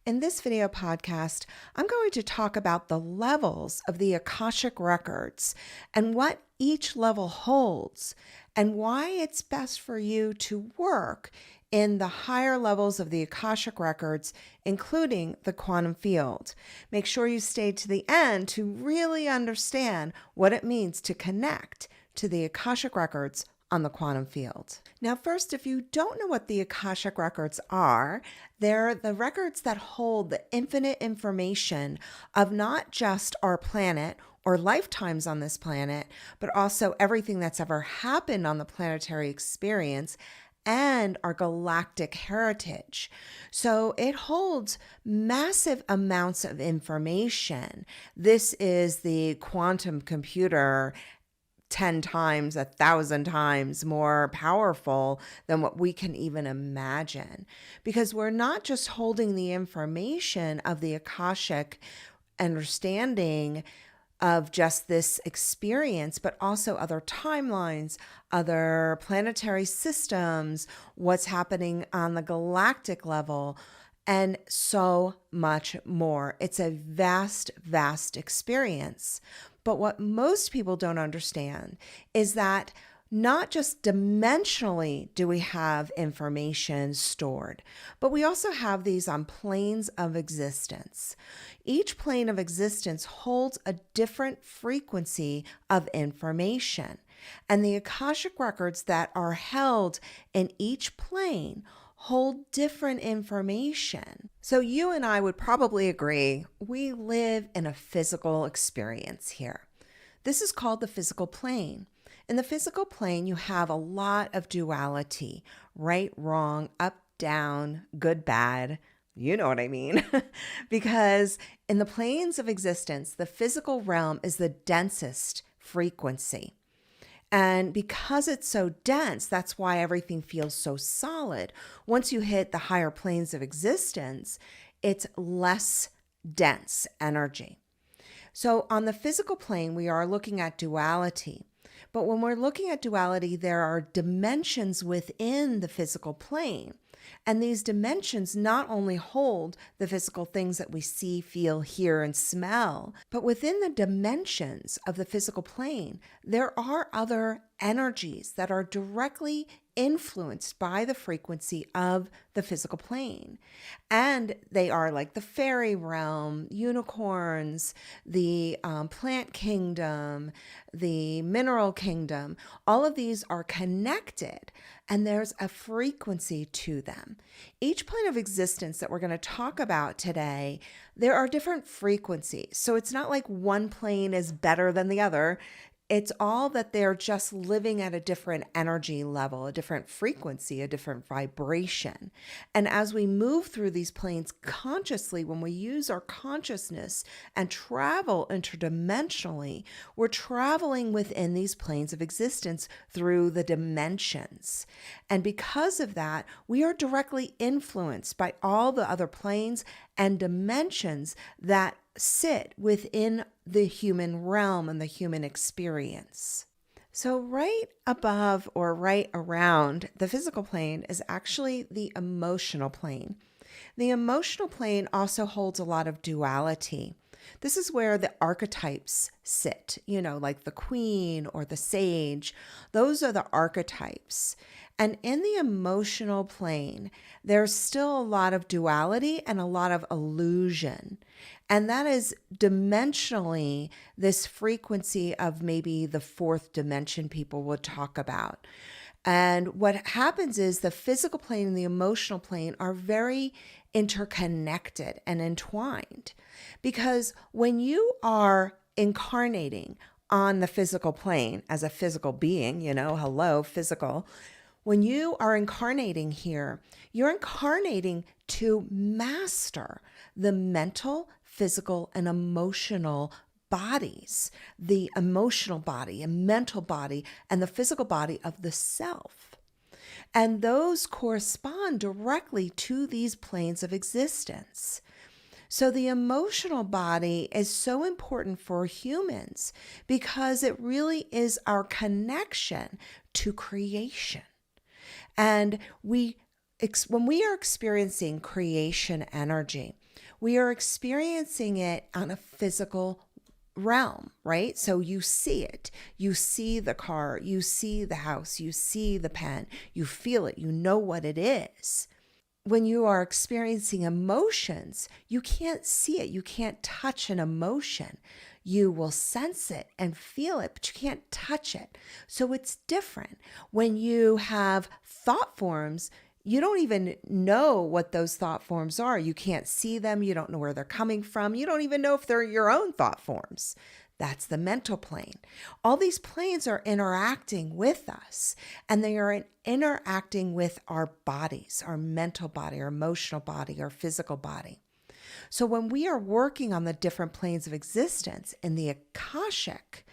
In this video podcast, I'm going to talk about the levels of the Akashic Records and what each level holds and why it's best for you to work in the higher levels of the Akashic Records, including the quantum field. Make sure you stay to the end to really understand what it means to connect to the Akashic Records on the quantum field. Now, first, if you don't know what the Akashic Records are, they're the records that hold the infinite information of not just our planet or lifetimes on this planet, but also everything that's ever happened on the planetary experience and our galactic heritage. So it holds massive amounts of information. This is the quantum computer 10 times, 1,000 times more powerful than what we can even imagine. Because we're not just holding the information of the Akashic understanding of just this experience, but also other timelines, other planetary systems, what's happening on the galactic level, and so much more. It's a vast, vast experience. But what most people don't understand is that not just dimensionally do we have information stored, but we also have these on planes of existence. Each plane of existence holds a different frequency of information, and the Akashic Records that are held in each plane hold different information. So you and I would probably agree we live in a physical experience here. This is called the physical plane. In the physical plane, you have a lot of duality, right, wrong, up, down, good, bad. You know what I mean. Because in the planes of existence, the physical realm is the densest frequency. And because it's so dense, that's why everything feels so solid. Once you hit the higher planes of existence, it's less dense energy. So on the physical plane, we are looking at duality. But when we're looking at duality, there are dimensions within the physical plane. And these dimensions not only hold the physical things that we see, feel, hear, and smell, but within the dimensions of the physical plane, there are other energies that are directly influenced by the frequency of the physical plane. And they are like the fairy realm, unicorns, the plant kingdom, the mineral kingdom. All of these are connected, and there's a frequency to them. Each plane of existence that we're going to talk about today, there are different frequencies. So it's not like one plane is better than the other. It's all that they're just living at a different energy level, a different frequency, a different vibration. And as we move through these planes consciously, when we use our consciousness and travel interdimensionally, we're traveling within these planes of existence through the dimensions. And because of that, we are directly influenced by all the other planes and dimensions that sit within the human realm and the human experience. So right above or right around the physical plane is actually the emotional plane. The emotional plane also holds a lot of duality. This is where the archetypes sit, like the queen or the sage. Those are the archetypes. And in the emotional plane, there's still a lot of duality and a lot of illusion. And that is dimensionally this frequency of maybe the fourth dimension people would talk about. And what happens is the physical plane and the emotional plane are very interconnected and entwined. Because when you are incarnating on the physical plane as a physical being, hello, physical. When you are incarnating here, you're incarnating to master the mental, physical, and emotional bodies, the emotional body and mental body and the physical body of the self. And those correspond directly to these planes of existence. So the emotional body is so important for humans because it really is our connection to creation. And we when we are experiencing creation energy, we are experiencing it on a physical realm, right? So you see it. You see the car, you see the house, you see the pen, you feel it, you know what it is. When you are experiencing emotions, you can't see it. You can't touch an emotion. You will sense it and feel it, but you can't touch it. So it's different. When you have thought forms, you don't even know what those thought forms are. You can't see them. You don't know where they're coming from. You don't even know if they're your own thought forms. That's the mental plane. All these planes are interacting with us, and they are interacting with our bodies, our mental body, our emotional body, our physical body. So when we are working on the different planes of existence in the Akashic,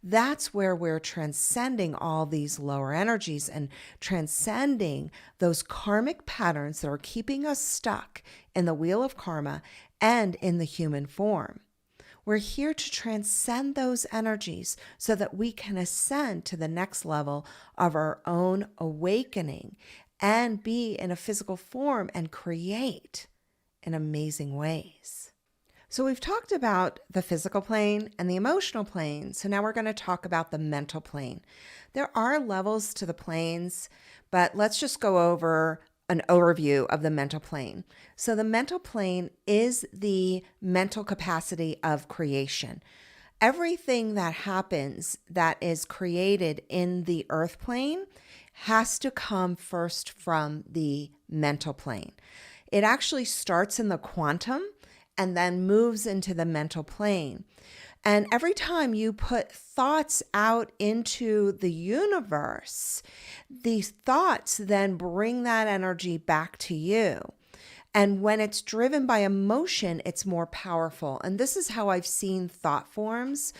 that's where we're transcending all these lower energies and transcending those karmic patterns that are keeping us stuck in the wheel of karma and in the human form. We're here to transcend those energies so that we can ascend to the next level of our own awakening and be in a physical form and create in amazing ways. So we've talked about the physical plane and the emotional plane. So now we're going to talk about the mental plane. There are levels to the planes, but let's just go over an overview of the mental plane. So the mental plane is the mental capacity of creation. Everything that happens that is created in the earth plane has to come first from the mental plane. It actually starts in the quantum and then moves into the mental plane. And every time you put thoughts out into the universe, these thoughts then bring that energy back to you. And when it's driven by emotion, it's more powerful. And this is how I've seen thought forms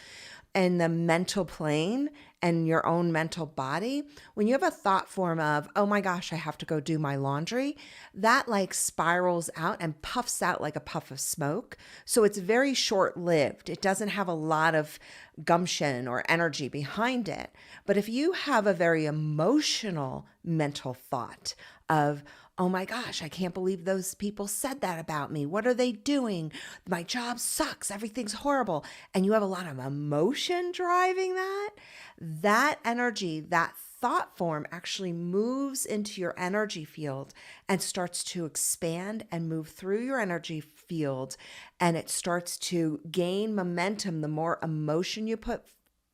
in the mental plane and your own mental body. When you have a thought form of, oh my gosh, I have to go do my laundry, that like spirals out and puffs out like a puff of smoke. So it's very short-lived. It doesn't have a lot of gumption or energy behind it. But if you have a very emotional mental thought of, oh my gosh, I can't believe those people said that about me. What are they doing? My job sucks. Everything's horrible. And you have a lot of emotion driving that energy, that thought form actually moves into your energy field and starts to expand and move through your energy field. And it starts to gain momentum the more emotion you put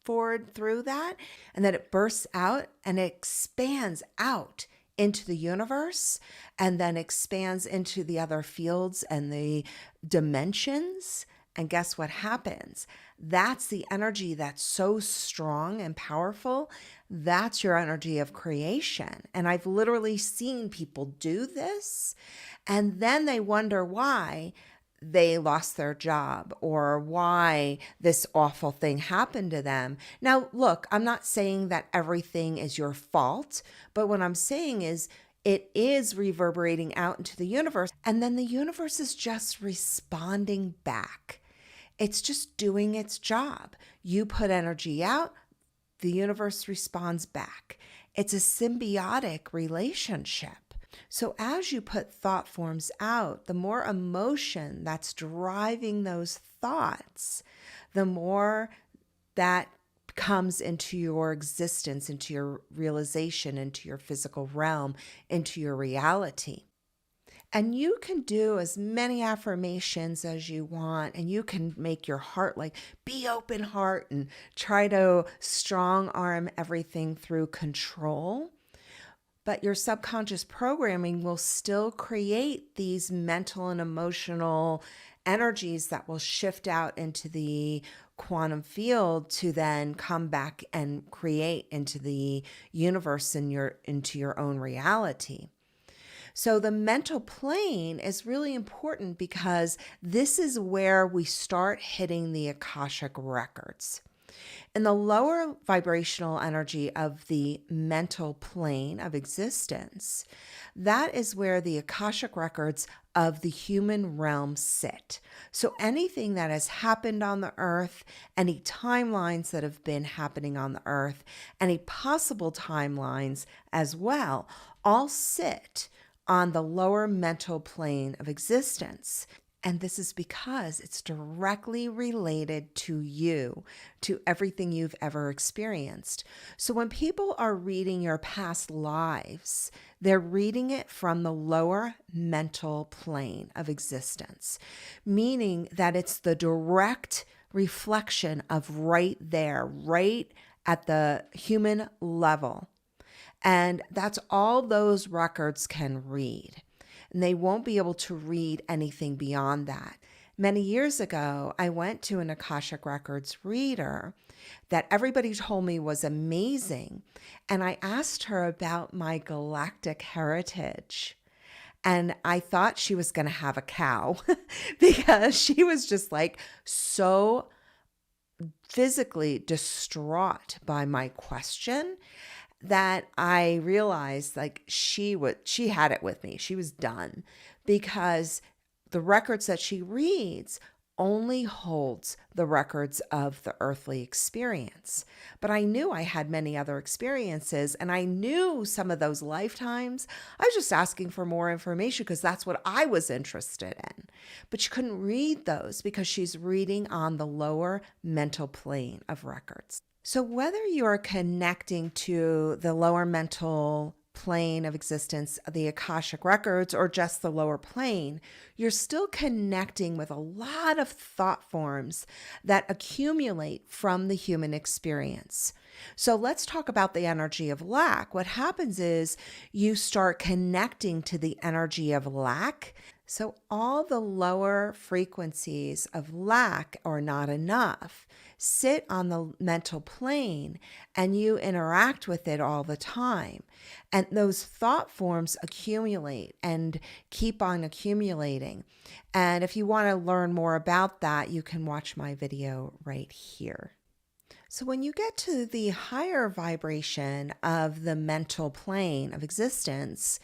forward through that. And then it bursts out and it expands out into the universe and then expands into the other fields and the dimensions. And guess what happens? That's the energy that's so strong and powerful. That's your energy of creation. And I've literally seen people do this, and then they wonder why they lost their job or why this awful thing happened to them. Now, look, I'm not saying that everything is your fault, but what I'm saying is it is reverberating out into the universe, and then the universe is just responding back. It's just doing its job. You put energy out, the universe responds back. It's a symbiotic relationship. So as you put thought forms out, the more emotion that's driving those thoughts, the more that comes into your existence, into your realization, into your physical realm, into your reality. And you can do as many affirmations as you want, and you can make your heart like be open heart and try to strong arm everything through control. But your subconscious programming will still create these mental and emotional energies that will shift out into the quantum field to then come back and create into the universe and into your own reality. So the mental plane is really important because this is where we start hitting the Akashic records. In the lower vibrational energy of the mental plane of existence, that is where the Akashic records of the human realm sit. So anything that has happened on the earth, any timelines that have been happening on the earth, any possible timelines as well, all sit on the lower mental plane of existence. And this is because it's directly related to you, to everything you've ever experienced. So when people are reading your past lives, they're reading it from the lower mental plane of existence, meaning that it's the direct reflection of right there, right at the human level. And that's all those records can read. And they won't be able to read anything beyond that. Many years ago, I went to an Akashic Records reader that everybody told me was amazing. And I asked her about my galactic heritage. And I thought she was going to have a cow because she was just like so physically distraught by my question that I realized like she had it with me. She was done because the records that she reads only holds the records of the earthly experience. But I knew I had many other experiences and I knew some of those lifetimes. I was just asking for more information because that's what I was interested in. But she couldn't read those because she's reading on the lower mental plane of records. So whether you're connecting to the lower mental plane of existence, the Akashic Records, or just the lower plane, you're still connecting with a lot of thought forms that accumulate from the human experience. So let's talk about the energy of lack. What happens is you start connecting to the energy of lack. So all the lower frequencies of lack or not enough sit on the mental plane and you interact with it all the time. And those thought forms accumulate and keep on accumulating. And if you want to learn more about that, you can watch my video right here. So when you get to the higher vibration of the mental plane of existence,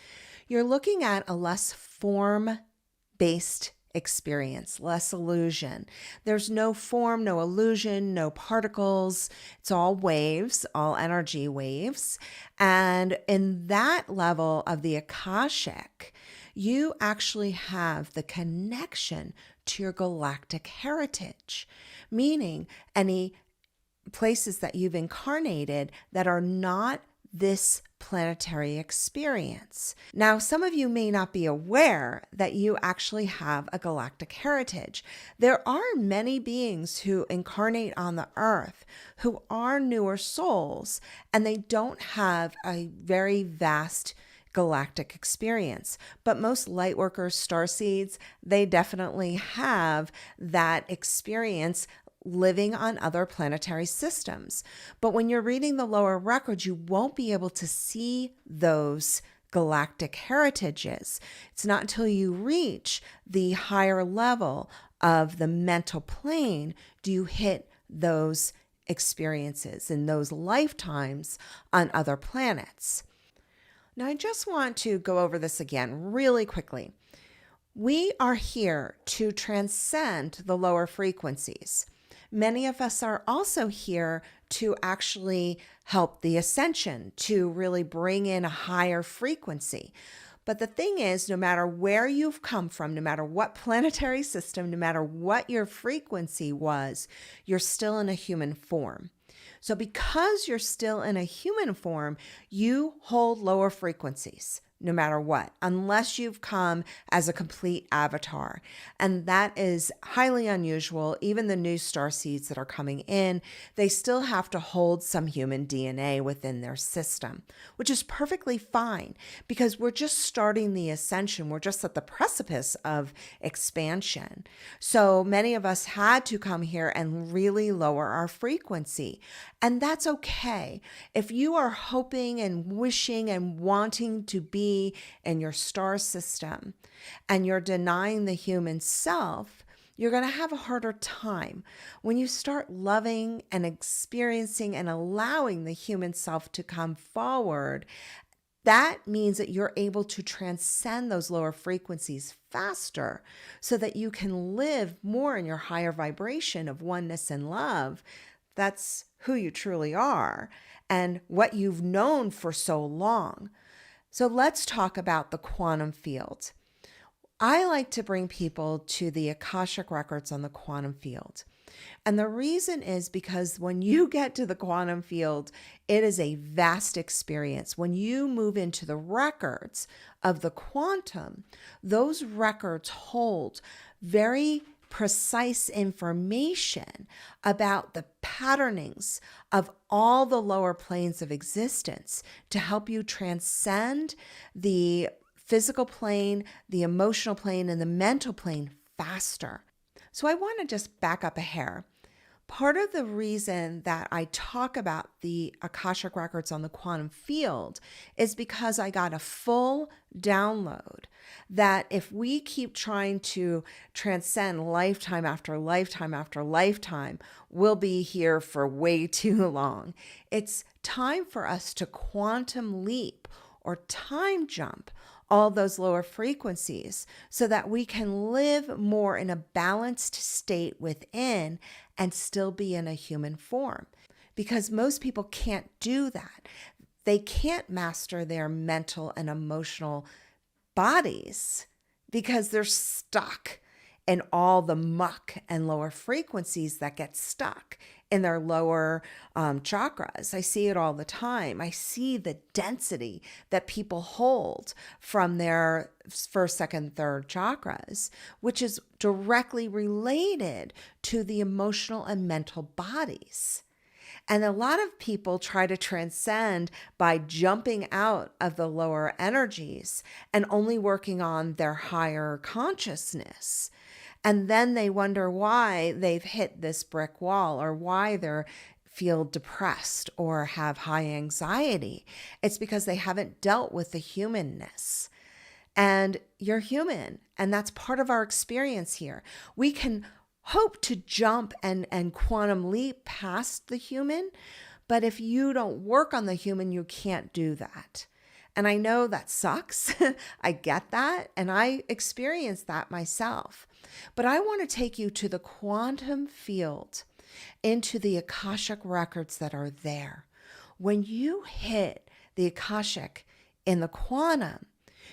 you're looking at a less form-based experience, less illusion. There's no form, no illusion, no particles. It's all waves, all energy waves. And in that level of the Akashic, you actually have the connection to your galactic heritage, meaning any places that you've incarnated that are not this planetary experience. Now, some of you may not be aware that you actually have a galactic heritage. There are many beings who incarnate on the earth who are newer souls, and they don't have a very vast galactic experience. But most light workers, starseeds, they definitely have that experience living on other planetary systems. But when you're reading the lower records, you won't be able to see those galactic heritages. It's not until you reach the higher level of the mental plane do you hit those experiences in those lifetimes on other planets. Now, I just want to go over this again really quickly. We are here to transcend the lower frequencies. Many of us are also here to actually help the ascension, to really bring in a higher frequency. But the thing is, no matter where you've come from, no matter what planetary system, no matter what your frequency was, you're still in a human form. So because you're still in a human form, you hold lower frequencies. No matter what, unless you've come as a complete avatar. And that is highly unusual. Even the new starseeds that are coming in, they still have to hold some human DNA within their system, which is perfectly fine because we're just starting the ascension. We're just at the precipice of expansion. So many of us had to come here and really lower our frequency. And that's okay. If you are hoping and wishing and wanting to be in your star system and you're denying the human self, you're going to have a harder time. When you start loving and experiencing and allowing the human self to come forward, that means that you're able to transcend those lower frequencies faster so that you can live more in your higher vibration of oneness and love. That's who you truly are and what you've known for so long. So let's talk about the quantum field. I like to bring people to the Akashic records on the quantum field. And the reason is because when you get to the quantum field, it is a vast experience. When you move into the records of the quantum, those records hold very precise information about the patternings of all the lower planes of existence to help you transcend the physical plane, the emotional plane, and the mental plane faster. So I want to just back up a hair. Part of the reason that I talk about the Akashic records on the quantum field is because I got a full download that if we keep trying to transcend lifetime after lifetime after lifetime, we'll be here for way too long. It's time for us to quantum leap or time jump all those lower frequencies so that we can live more in a balanced state within and still be in a human form. Because most people can't do that. They can't master their mental and emotional bodies because they're stuck in all the muck and lower frequencies that get stuck in their lower chakras. I see it all the time. I see the density that people hold from their first, second, third chakras, which is directly related to the emotional and mental bodies. And a lot of people try to transcend by jumping out of the lower energies and only working on their higher consciousness. And then they wonder why they've hit this brick wall or why they feel depressed or have high anxiety. It's because they haven't dealt with the humanness. And you're human, and that's part of our experience here. We can hope to jump and quantum leap past the human, but if you don't work on the human, you can't do that. And I know that sucks. I get that. And I experienced that myself. But I want to take you to the quantum field, into the Akashic records that are there. When you hit the Akashic in the quantum,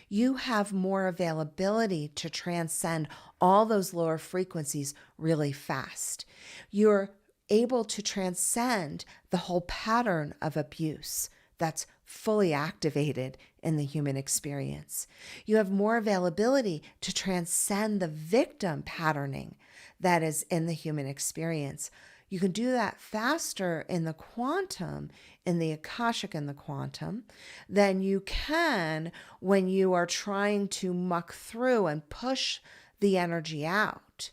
you have more availability to transcend all those lower frequencies really fast. You're able to transcend the whole pattern of abuse that's fully activated in the human experience. You have more availability to transcend the victim patterning that is in the human experience. You can do that faster in the quantum, in the Akashic and the quantum, than you can when you are trying to muck through and push the energy out.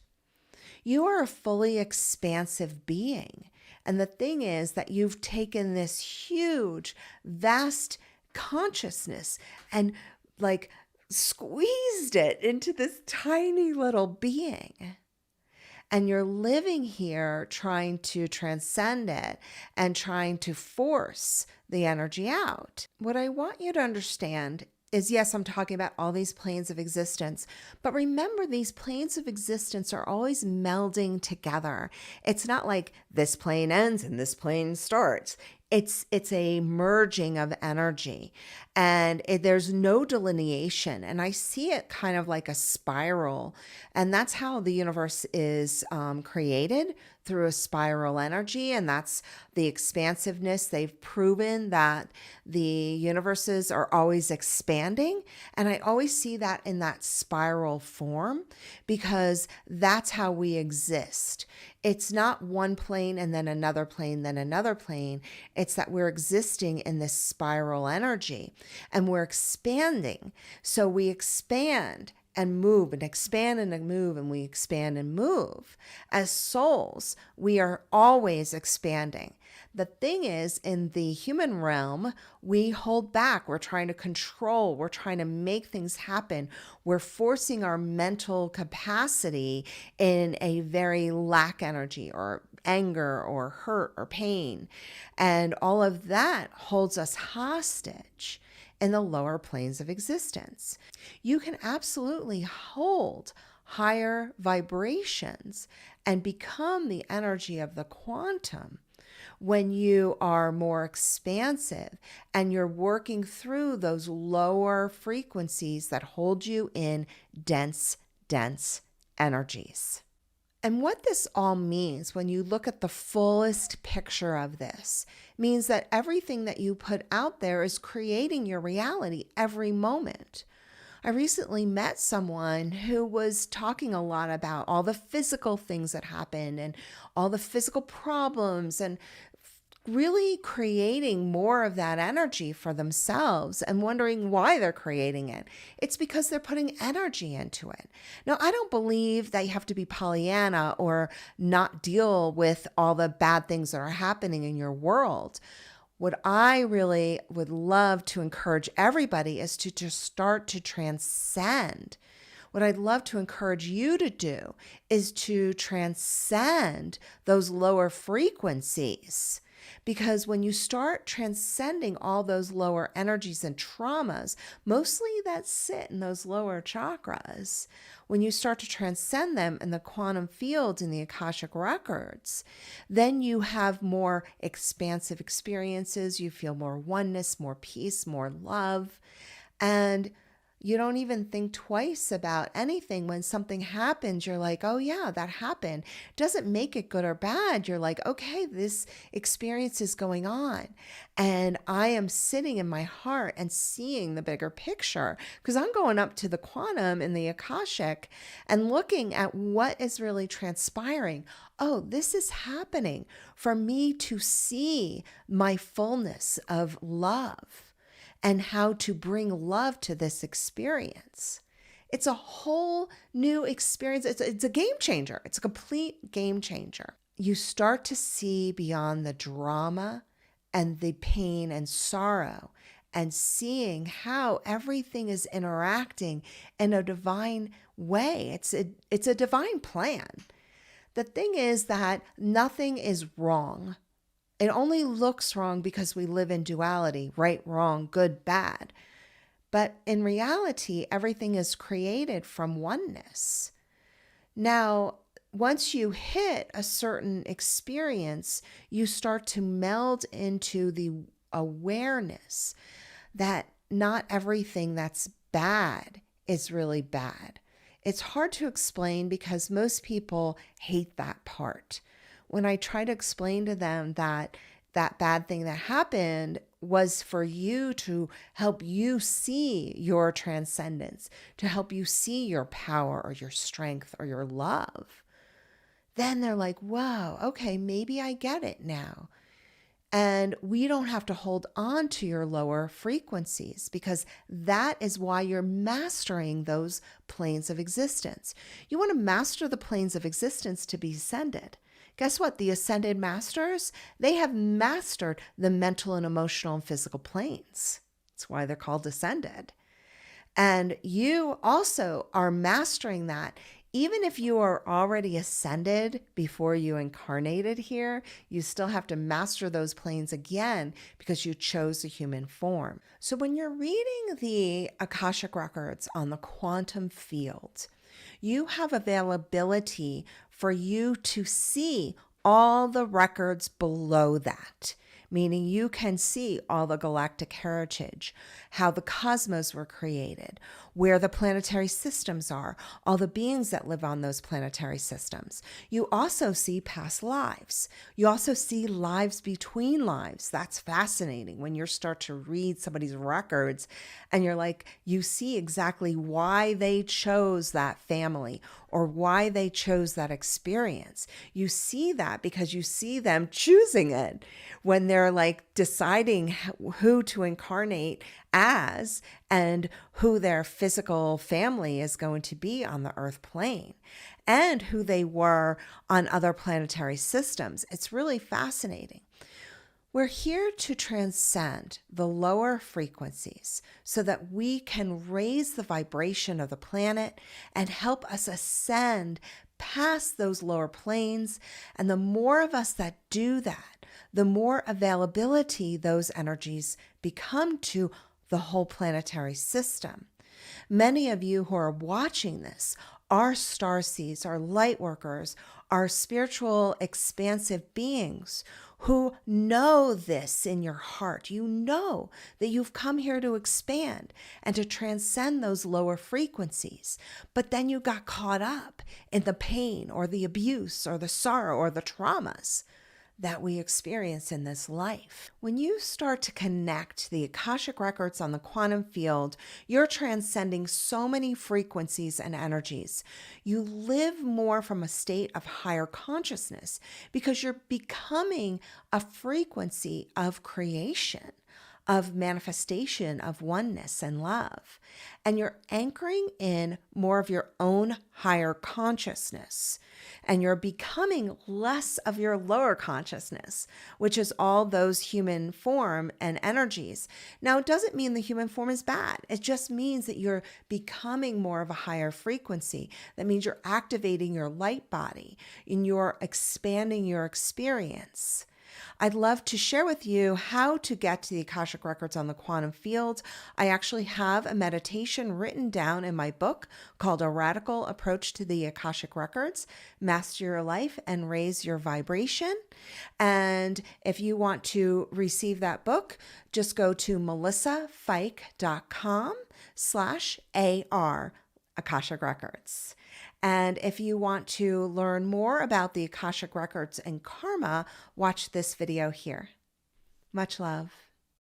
You are a fully expansive being. And the thing is that you've taken this huge, vast consciousness and like squeezed it into this tiny little being. And you're living here trying to transcend it and trying to force the energy out. What I want you to understand is, yes, I'm talking about all these planes of existence, but remember these planes of existence are always melding together. It's not like this plane ends and this plane starts. It's a merging of energy, and there's no delineation. And I see it kind of like a spiral, and that's how the universe is created, through a spiral energy, and that's the expansiveness. They've proven that the universes are always expanding, and I always see that in that spiral form because that's how we exist. It's not one plane and then another plane, then another plane. It's that we're existing in this spiral energy and we're expanding. So we expand and move and expand and move, and we expand and move. As souls, we are always expanding. The thing is, in the human realm, we hold back. We're trying to control. We're trying to make things happen. We're forcing our mental capacity in a very lack energy or anger or hurt or pain. And all of that holds us hostage in the lower planes of existence. You can absolutely hold higher vibrations and become the energy of the quantum When you are more expansive and you're working through those lower frequencies that hold you in dense energies. And what this all means when you look at the fullest picture of this means that everything that you put out there is creating your reality every moment. I recently met someone who was talking a lot about all the physical things that happen and all the physical problems and really creating more of that energy for themselves and wondering why they're creating it. It's because they're putting energy into it. Now, I don't believe that you have to be Pollyanna or not deal with all the bad things that are happening in your world. What I really would love to encourage everybody is to just start to transcend. What I'd love to encourage you to do is to transcend those lower frequencies. Because when you start transcending all those lower energies and traumas, mostly that sit in those lower chakras, when you start to transcend them in the quantum fields in the Akashic Records, then you have more expansive experiences. You feel more oneness, more peace, more love. And you don't even think twice about anything. When something happens, you're like, oh yeah, that happened. Doesn't make it good or bad. You're like, okay, this experience is going on. And I am sitting in my heart and seeing the bigger picture because I'm going up to the quantum in the Akashic and looking at what is really transpiring. Oh, this is happening for me to see my fullness of love and how to bring love to this experience. It's a whole new experience. It's a game changer. It's a complete game changer. You start to see beyond the drama and the pain and sorrow and seeing how everything is interacting in a divine way. It's a divine plan. The thing is that nothing is wrong. It only looks wrong because we live in duality, right, wrong, good, bad. But in reality, everything is created from oneness. Now, once you hit a certain experience, you start to meld into the awareness that not everything that's bad is really bad. It's hard to explain because most people hate that part. When I try to explain to them that that bad thing that happened was for you to help you see your transcendence, to help you see your power or your strength or your love, then they're like, whoa, okay, maybe I get it now. And we don't have to hold on to your lower frequencies because that is why you're mastering those planes of existence. You want to master the planes of existence to be ascended. Guess what? The ascended masters, they have mastered the mental and emotional and physical planes. That's why they're called ascended. And you also are mastering that. Even if you are already ascended before you incarnated here, you still have to master those planes again because you chose the human form. So when you're reading the Akashic Records on the quantum field, you have availability for you to see all the records below that, meaning you can see all the galactic heritage, how the cosmos were created, where the planetary systems are, all the beings that live on those planetary systems. You also see past lives. You also see lives between lives. That's fascinating when you start to read somebody's records and you're like, you see exactly why they chose that family or why they chose that experience. You see that because you see them choosing it when they're like deciding who to incarnate as and who their physical family is going to be on the earth plane and who they were on other planetary systems. It's really fascinating. We're here to transcend the lower frequencies so that we can raise the vibration of the planet and help us ascend past those lower planes. And the more of us that do that, the more availability those energies become to the whole planetary system. Many of you who are watching this Our star seeds, our light workers, our spiritual expansive beings who know this in your heart. You know that you've come here to expand and to transcend those lower frequencies. But then you got caught up in the pain or the abuse or the sorrow or the traumas that we experience in this life. When you start to connect the Akashic records on the quantum field, you're transcending so many frequencies and energies. You live more from a state of higher consciousness because you're becoming a frequency of creation, of manifestation of oneness and love. And you're anchoring in more of your own higher consciousness. And you're becoming less of your lower consciousness, which is all those human form and energies. Now, it doesn't mean the human form is bad. It just means that you're becoming more of a higher frequency. That means you're activating your light body and you're expanding your experience. I'd love to share with you how to get to the Akashic records on the quantum field. I actually have a meditation written down in my book called A Radical Approach to the Akashic Records, Master Your Life and Raise Your Vibration. And if you want to receive that book, just go to melissafike.com/AR Akashic Records. And if you want to learn more about the Akashic Records and karma, watch this video here. Much love.